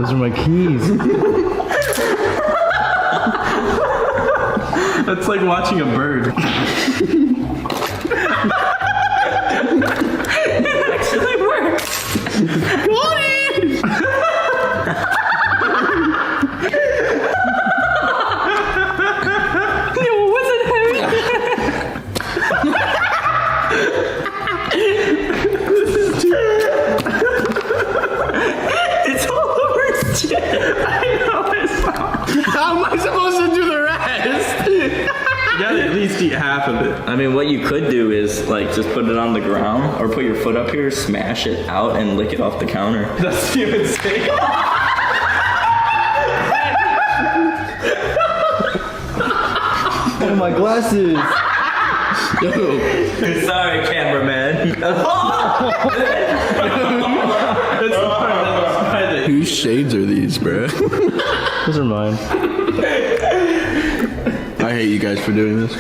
Those are my keys. That's like watching a bird. It actually works. Yo, what's it heavy? It's all over his chin. I know it's not. How am I supposed to do the rest? You gotta at least eat half of it. I mean, what you could do is like just put it on the ground or put your foot up here, smash it out, and lick it off the counter. That's even safe. Oh, my glasses. Sorry, cameraman. Whose shades are these, bro? Those are mine. I hate you guys for doing this.